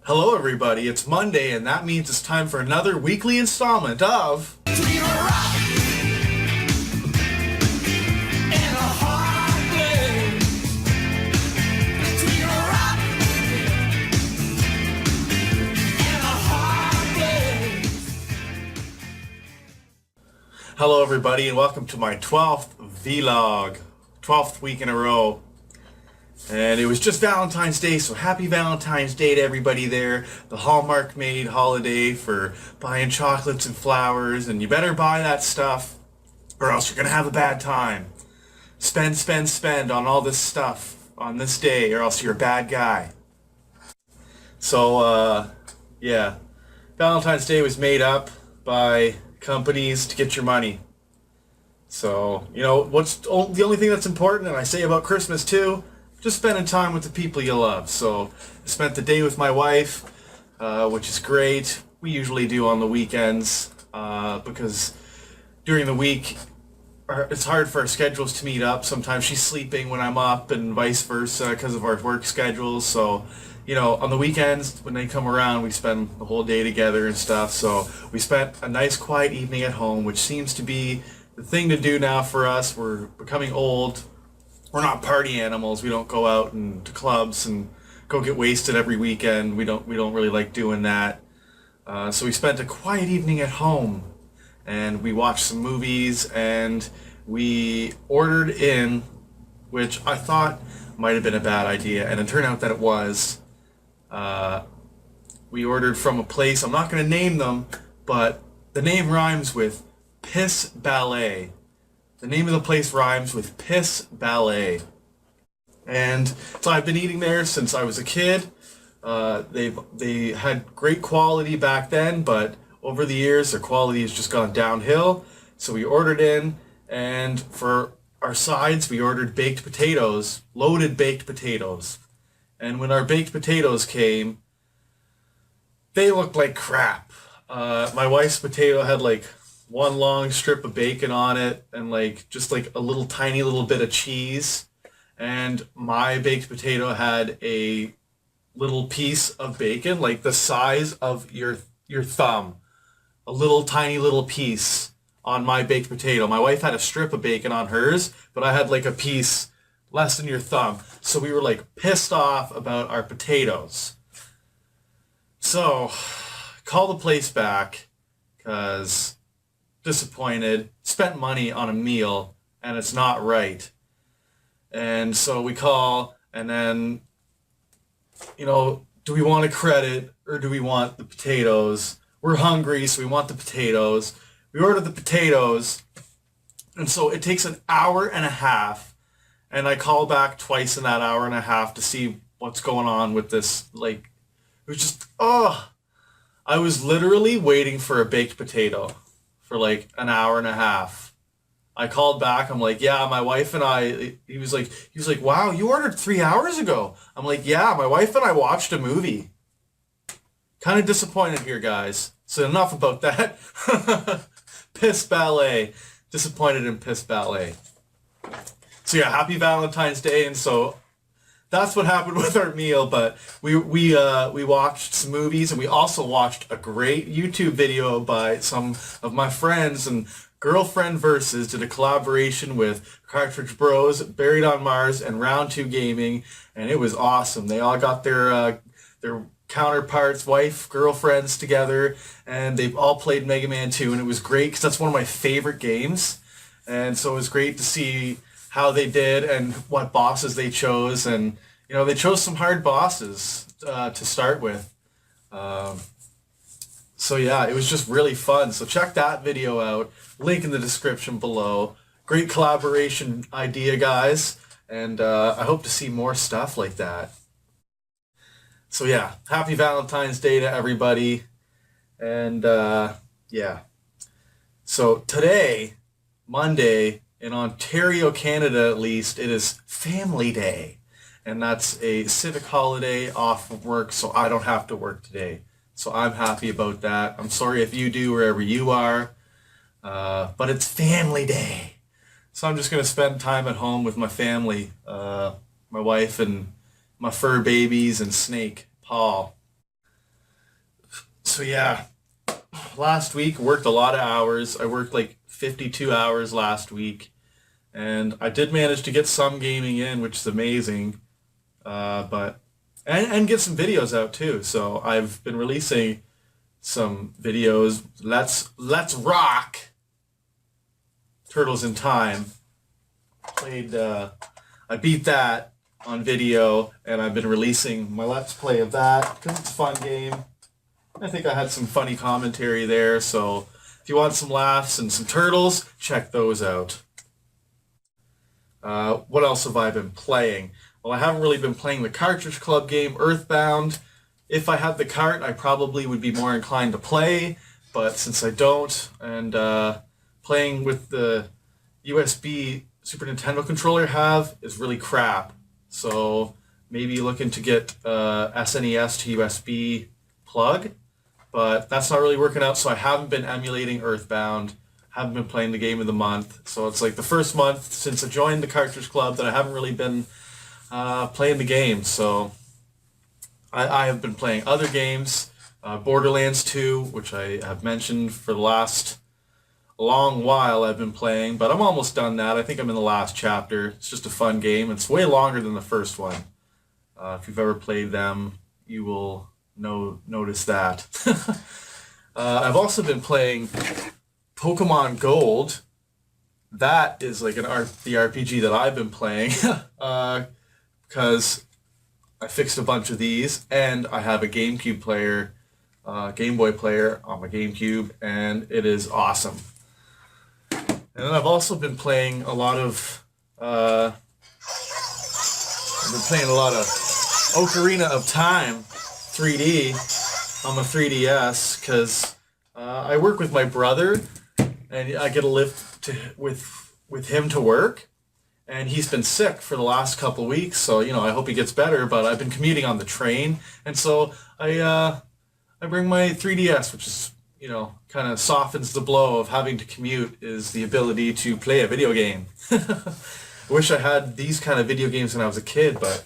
Hello everybody, it's Monday and that means it's time for another weekly installment of Hello everybody and welcome to my 12th vlog, 12th week in a row. And it was just Valentine's Day, so happy Valentine's Day to everybody there. The Hallmark made holiday for buying chocolates and flowers, and you better buy that stuff or else you're gonna have a bad time. Spend, spend, spend on all this stuff on this day or else you're a bad guy. So, yeah. Valentine's Day was made up by companies to get your money. So, you know, what's the only thing that's important, and I say about Christmas too, just spending time with the people you love. So I spent the day with my wife, which is great. We usually do on the weekends because during the week it's hard for our schedules to meet up. Sometimes she's sleeping when I'm up and vice versa because of our work schedules. So, you know, on the weekends when they come around, we spend the whole day together and stuff. So we spent a nice quiet evening at home, which seems to be the thing to do now for us. We're becoming old. We're not party animals. We don't go out and to clubs and go get wasted every weekend. We don't really like doing that. So we spent a quiet evening at home, and we watched some movies, and we ordered in, which I thought might have been a bad idea, and it turned out that it was. We ordered from a place, I'm not going to name them, but the name rhymes with Piss Ballet. The name of the place rhymes with Piss Ballet. And so I've been eating there since I was a kid. They had great quality back then, but over the years their quality has just gone downhill. So we ordered in, and for our sides we ordered baked potatoes, loaded baked potatoes. And when our baked potatoes came, they looked like crap. My wife's potato had like one long strip of bacon on it and like just like a little tiny little bit of cheese, and my baked potato had a little piece of bacon like the size of your thumb, a little tiny little piece on my baked potato. My wife had a strip of bacon on hers, but I had like a piece less than your thumb. So we were like pissed off about our potatoes. So call the place back because disappointed, spent money on a meal, and it's not right. And so we call, and then, you know, do we want a credit or do we want the potatoes? We're hungry, so we want the potatoes. We order the potatoes, and so it takes an hour and a half, and I call back twice in that hour and a half to see what's going on with this. Like, it was just, I was literally waiting for a baked potato for like an hour and a half. I called back. I'm like, yeah, my wife and I, he was like, wow, you ordered 3 hours ago. I'm like, yeah, my wife and I watched a movie. Kind of disappointed here, guys. So enough about that. Piss Ballet. Disappointed in Piss Ballet. So yeah, happy Valentine's Day. And so that's what happened with our meal, but we watched some movies, and we also watched a great YouTube video by some of my friends, and GIRLFRIENDVS did a collaboration with Cartridge Bros, Buried on Mars, and Round 2 Gaming, and it was awesome. They all got their counterparts, girlfriends together, and they've all played Mega Man 2, and it was great because that's one of my favorite games, and so it was great to see how they did and what bosses they chose. And you know, they chose some hard bosses to start with. So yeah, it was just really fun. So check that video out. Link in the description below. Great collaboration idea, guys. And I hope to see more stuff like that. So yeah, happy Valentine's Day to everybody. And yeah. So today, Monday, in Ontario, Canada at least, it is Family Day. And that's a civic holiday off of work, so I don't have to work today. So I'm happy about that. I'm sorry if you do wherever you are, but it's Family Day. So I'm just going to spend time at home with my family, my wife and my fur babies and Snake, Paul. So yeah, last week worked a lot of hours. I worked like 52 hours last week, and I did manage to get some gaming in, which is amazing. But and get some videos out too. So I've been releasing some videos. Let's rock Turtles in Time. I beat that on video, and I've been releasing my Let's Play of that because it's a fun game. I think I had some funny commentary there, so if you want some laughs and some turtles, check those out. What else have I been playing? Well, I haven't really been playing the Cartridge Club game, Earthbound. If I had the cart, I probably would be more inclined to play, but since I don't, and playing with the USB Super Nintendo controller I have is really crap. So maybe looking to get SNES to USB plug, but that's not really working out, so I haven't been emulating Earthbound, haven't been playing the game of the month. So it's like the first month since I joined the Cartridge Club that I haven't really been playing the game. So I have been playing other games, Borderlands 2, which I have mentioned for the last long while I've been playing, but I'm almost done that. I think I'm in the last chapter. It's just a fun game. It's way longer than the first one. If you've ever played them, you will notice that. I've also been playing Pokemon Gold. That is like the RPG that I've been playing because I fixed a bunch of these, and I have a GameCube player, Game Boy player on my GameCube, and it is awesome. And then I've also been playing a lot of Ocarina of Time 3D on my 3DS because I work with my brother, and I get a lift with him to work, and he's been sick for the last couple of weeks, so I hope he gets better. But I've been commuting on the train, and so I bring my 3DS, which is kind of softens the blow of having to commute, is the ability to play a video game. I wish I had these kind of video games when I was a kid, but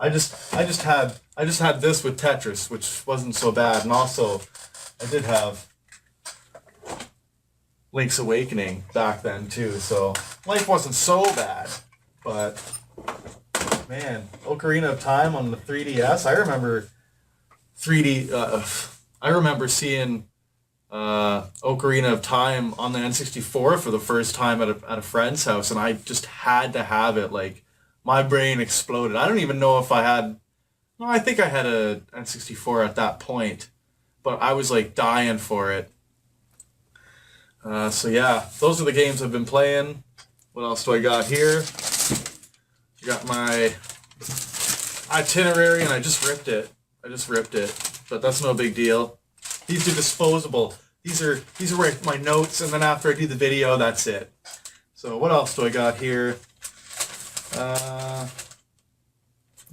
I just had this with Tetris, which wasn't so bad, and also I did have Link's Awakening back then too, so life wasn't so bad. But man, Ocarina of Time on the 3DS, I remember 3D. I remember seeing Ocarina of Time on the N64 for the first time at a friend's house, and I just had to have it. Like, my brain exploded. I don't even know if I had... No, I think I had a N64 at that point, but I was like dying for it. So yeah, those are the games I've been playing. What else do I got here? I got my itinerary, and I just ripped it. But that's no big deal. These are disposable. These are where my notes, and then after I do the video, that's it. So what else do I got here?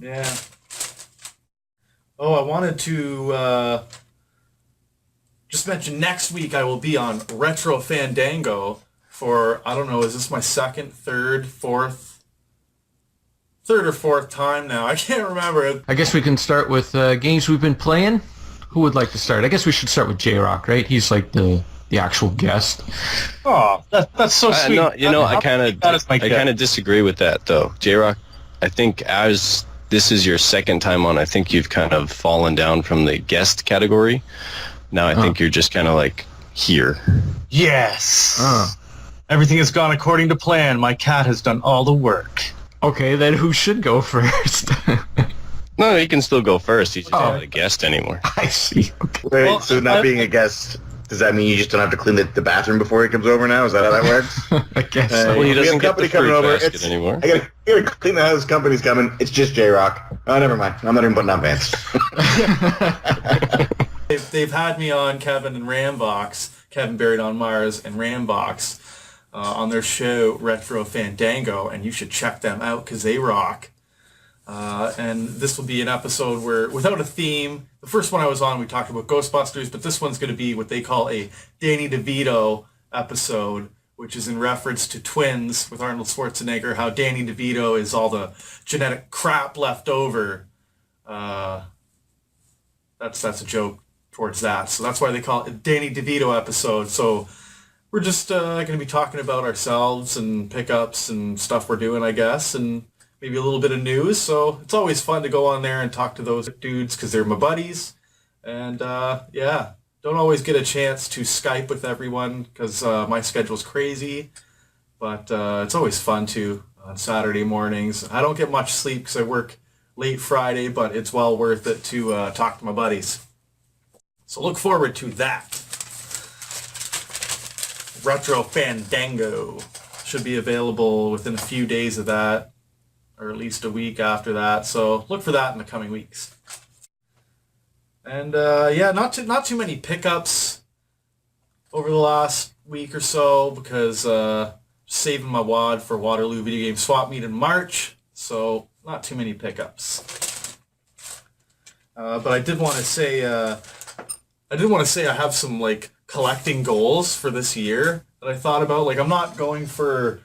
Yeah. Oh, I wanted to just mention next week I will be on Retro Fandango for, I don't know, is this my third or fourth time now? I can't remember. I guess we can start with games we've been playing. Who would like to start? I guess we should start with JRock, right? He's like the actual guest. Oh, that's so sweet. No, I kind of disagree with that though. JRock, I think as this is your second time on, I think you've kind of fallen down from the guest category. Now I think you're just kind of like here. Yes. Everything has gone according to plan. My cat has done all the work. Okay, then who should go first? No, he can still go first. He's just not a guest anymore. I see. Okay. Wait, well, so not being a guest, does that mean you just don't have to clean the bathroom before he comes over now? Is that how that works? I guess so. Well, he doesn't get the fruit basket anymore. I gotta clean the house. Company's coming. It's just JRock. Oh, never mind. I'm not even putting on pants. They've had me on, Kevin and Rambox, Kevin Buried on Mars and Rambox, on their show Retro Fandango, and you should check them out because they rock. And this will be an episode where, without a theme, the first one I was on, we talked about Ghostbusters, but this one's going to be what they call a Danny DeVito episode, which is in reference to Twins with Arnold Schwarzenegger, how Danny DeVito is all the genetic crap left over. That's a joke towards that. So that's why they call it a Danny DeVito episode. So we're just going to be talking about ourselves and pickups and stuff we're doing, I guess, and maybe a little bit of news. So it's always fun to go on there and talk to those dudes because they're my buddies. And yeah, don't always get a chance to Skype with everyone because my schedule's crazy. But it's always fun too on Saturday mornings. I don't get much sleep because I work late Friday, but it's well worth it to talk to my buddies. So look forward to that. Retro Fandango should be available within a few days of that, or at least a week after that. So look for that in the coming weeks. And yeah, not too many pickups over the last week or so because saving my wad for Waterloo Video Game Swap Meet in March. So not too many pickups. But I did want to say I have some like collecting goals for this year that I thought about. Like I'm not going for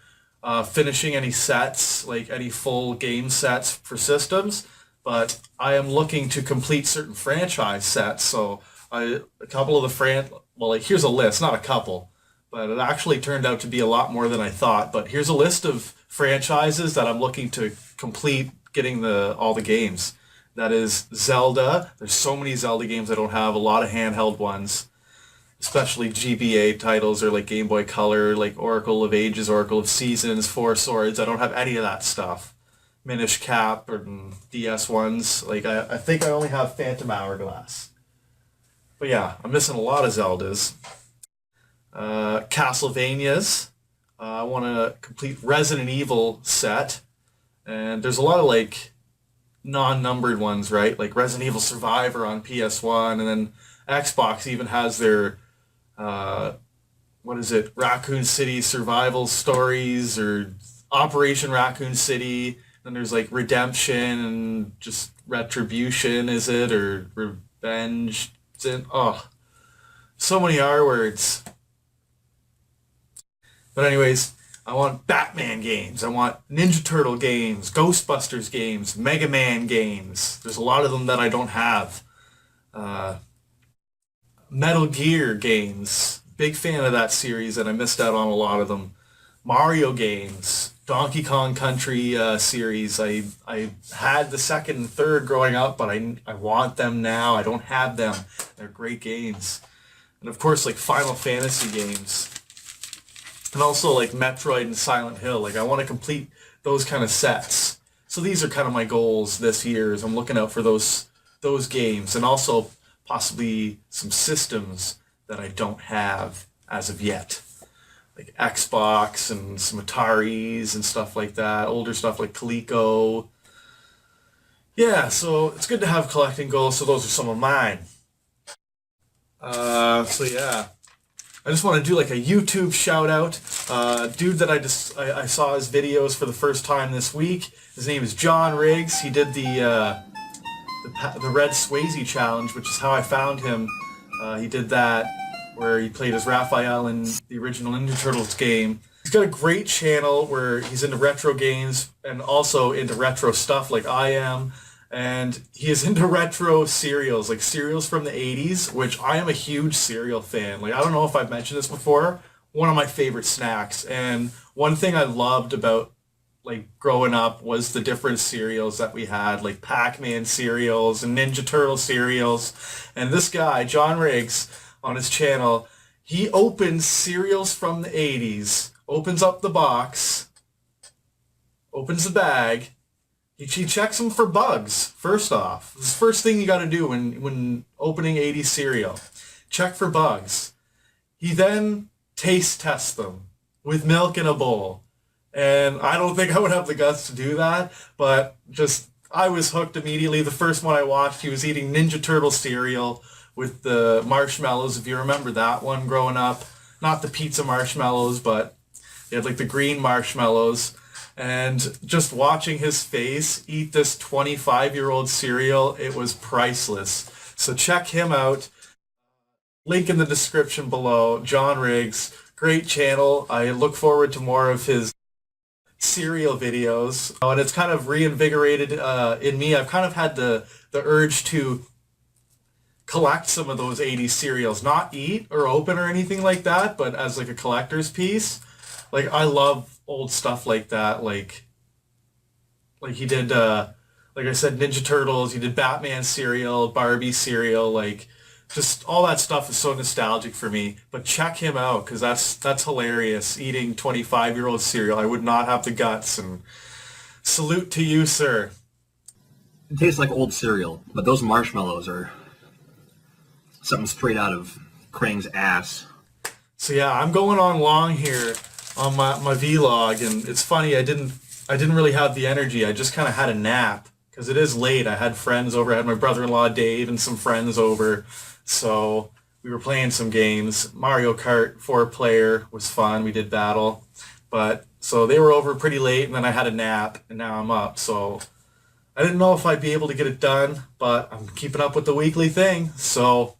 finishing any sets, like any full game sets for systems, but I am looking to complete certain franchise sets. So a couple of the well, like here's a list, not a couple, but it actually turned out to be a lot more than I thought. But here's a list of franchises that I'm looking to complete getting all the games. That is Zelda. There's so many Zelda games I don't have, a lot of handheld ones, especially GBA titles or like Game Boy Color, like Oracle of Ages, Oracle of Seasons, Four Swords. I don't have any of that stuff. Minish Cap or DS ones. Like I think I only have Phantom Hourglass. But yeah, I'm missing a lot of Zeldas. Castlevanias. I want to complete Resident Evil set. And there's a lot of like non-numbered ones, right? Like Resident Evil Survivor on PS1, and then Xbox even has their Raccoon City Survival Stories or Operation Raccoon City. Then there's like Redemption and just Retribution, is it? Or Revenge? Oh, so many R words. But anyways, I want Batman games. I want Ninja Turtle games, Ghostbusters games, Mega Man games. There's a lot of them that I don't have. Metal Gear games. Big fan of that series, and I missed out on a lot of them. Mario games. Donkey Kong Country series. I had the second and third growing up, but I want them now. I don't have them. They're great games. And of course, like Final Fantasy games. And also like Metroid and Silent Hill. Like I want to complete those kind of sets. So these are kind of my goals this year, is I'm looking out for those games, and also possibly some systems that I don't have as of yet. Like Xbox and some Ataris and stuff like that. Older stuff like Coleco. Yeah, so it's good to have collecting goals, so those are some of mine. So yeah. I just want to do like a YouTube shout out. Dude that I saw his videos for the first time this week. His name is John Rigg'd. He did the Red Swayze challenge, which is how I found him. He did that where he played as Raphael in the original Ninja Turtles game. He's got a great channel where he's into retro games and also into retro stuff like I am. And he is into retro cereals, like cereals from the 80s, which I am a huge cereal fan. Like, I don't know if I've mentioned this before, one of my favorite snacks. And one thing I loved about, like, growing up was the different cereals that we had, like Pac-Man cereals and Ninja Turtle cereals. And this guy, John Rigg'd, on his channel, he opens cereals from the 80s, opens up the box, opens the bag. He checks them for bugs, first off. This is the first thing you got to do when opening 80s cereal. Check for bugs. He then taste tests them with milk in a bowl. And I don't think I would have the guts to do that, but just, I was hooked immediately. The first one I watched, he was eating Ninja Turtle cereal with the marshmallows, if you remember that one growing up. Not the pizza marshmallows, but he had like the green marshmallows. And just watching his face eat this 25-year-old cereal, it was priceless. So check him out. Link in the description below. John Rigg'd, great channel. I look forward to more of his cereal videos. And it's kind of reinvigorated in me. I've kind of had the urge to collect some of those 80s cereals. Not eat or open or anything like that, but as like a collector's piece. Like, I love old stuff like that. Like he did, like I said, Ninja Turtles. He did Batman cereal, Barbie cereal. Like, just all that stuff is so nostalgic for me. But check him out, because that's hilarious. Eating 25-year-old cereal. I would not have the guts. And salute to you, sir. It tastes like old cereal, but those marshmallows are something straight out of Krang's ass. So yeah, I'm going on long here on my vlog, and it's funny, I didn't really have the energy. I just kind of had a nap, because it is late. I had friends over. I had my brother-in-law Dave and some friends over, so we were playing some games. Mario Kart 4-player was fun. We did battle, but so they were over pretty late, and then I had a nap, and now I'm up. So I didn't know if I'd be able to get it done, but I'm keeping up with the weekly thing. So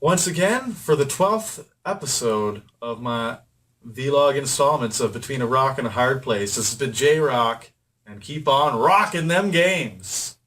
once again, for the 12th episode of my vlog installments of Between a Rock and a Hard Place, this has been JRock, and keep on rocking them games.